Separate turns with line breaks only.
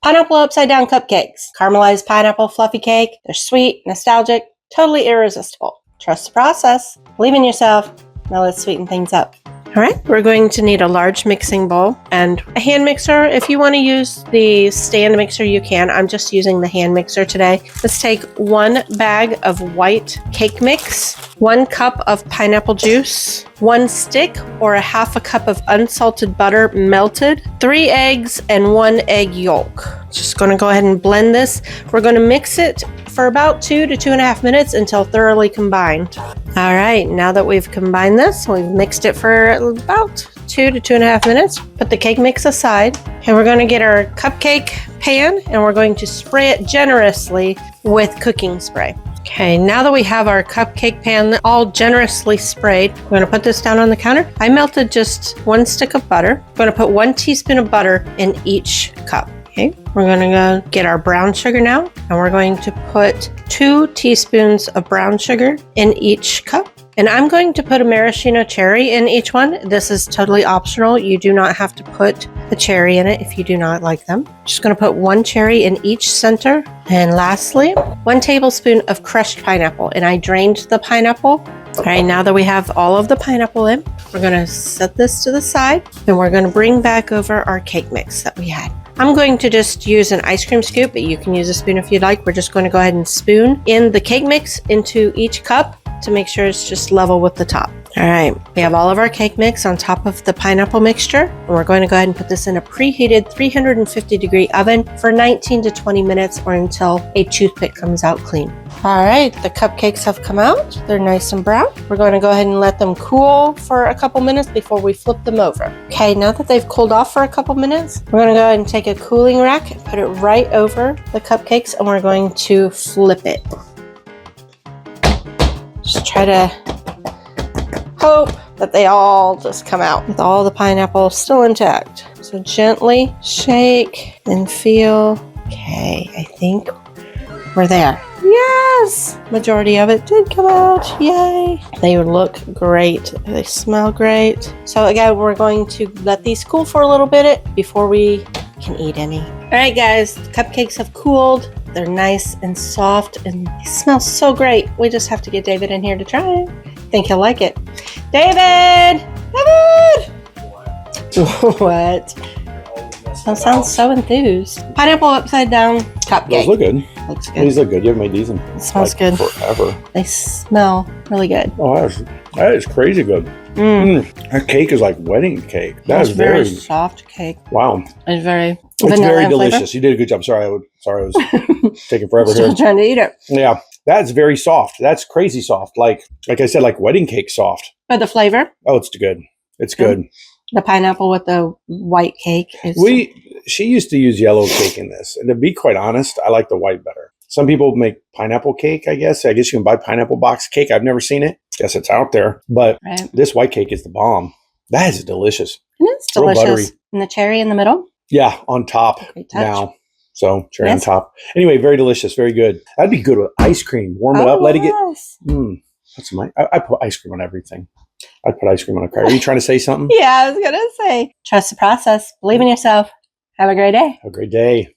Pineapple upside down cupcakes. Caramelized pineapple fluffy cake. They're sweet, nostalgic, totally irresistible. Trust the process. Believe in yourself. Now let's sweeten things up. All right, we're going to need a large mixing bowl and a hand mixer. If you want to use the stand mixer, you can. I'm just using the hand mixer today. Let's take 1 bag of white cake mix, 1 cup of pineapple juice, 1 stick or a half a cup of unsalted butter melted, 3 eggs, and 1 egg yolk. Just going to go ahead and blend this. We're going to mix it for about 2 to 2.5 minutes until thoroughly combined. All right, now that we've combined this, we've mixed it for about 2 to 2.5 minutes. Put the cake mix aside, and we're going to get our cupcake pan, and we're going to spray it generously with cooking spray. Okay, now that we have our cupcake pan all generously sprayed, we're going to put this down on the counter. I melted just 1 stick of butter. I'm going to put 1 teaspoon of butter in each cup. Okay, we're going to go get our brown sugar now, and we're going to put 2 teaspoons of brown sugar in each cup. And I'm going to put a maraschino cherry in each one. This is totally optional. You do not have to put a cherry in it if you do not like them. Just going to put 1 cherry in each center. And lastly, 1 tablespoon of crushed pineapple. And I drained the pineapple. All right, now that we have all of the pineapple in, we're going to set this to the side. And we're going to bring back over our cake mix that we had. I'm going to just use an ice cream scoop, but you can use a spoon if you'd like. We're just going to go ahead and spoon in the cake mix into each cup to make sure it's just level with the top. All right, we have all of our cake mix on top of the pineapple mixture, and we're going to go ahead and put this in a preheated 350-degree oven for 19 to 20 minutes or until a toothpick comes out clean. All right, the cupcakes have come out. They're nice and brown. We're going to go ahead and let them cool for a couple minutes before we flip them over. Okay, now that they've cooled off for a couple minutes, we're going to go ahead and take a cooling rack and put it right over the cupcakes, and we're going to flip it. Just try to hope that they all just come out with all the pineapple still intact. So gently shake and feel. Okay, I think we're there. Yes! Majority of it did come out. Yay! They look great. They smell great. So again, we're going to let these cool for a little bit before we can eat any. All right, guys, the cupcakes have cooled. They're nice and soft and they smell so great. We just have to get David in here to try it. I think he'll like it. David! David! What? That sounds so enthused. Pineapple upside down cupcake.
Those look good.
Looks good.
These look good. You haven't made these in
It smells good.
forever.
They smell really good.
Oh, that is crazy good. That cake is like wedding cake. That
It's
is
very soft cake.
wow.
It's very
It's very delicious.
flavor.
You did a good job. Sorry, I was taking forever
Still
here.
trying to eat it.
Yeah, that's very soft. That's crazy soft. Like I said, like wedding cake soft.
But the flavor,
Oh, it's good. It's good.
the pineapple with the white cake. Is
She used to use yellow cake in this, and to be quite honest, I like the white better. Some people make pineapple cake. I guess you can buy pineapple box cake. I've never seen it. Guess it's out there, but
right.
This white cake is the bomb. That is delicious.
And it's
Real
delicious.
buttery.
And the cherry in the middle.
Yeah, on top
Great touch.
now. So cherry on
Yes.
top. Anyway, very delicious, very good. That'd be good with ice cream. Warm it up, let it get.
Yes.
That's I put ice cream on everything. I put ice cream on a cracker. Are you trying to say something?
Yeah, I was gonna say. Trust the process. Believe in yourself. Have a great day.
Have a great day.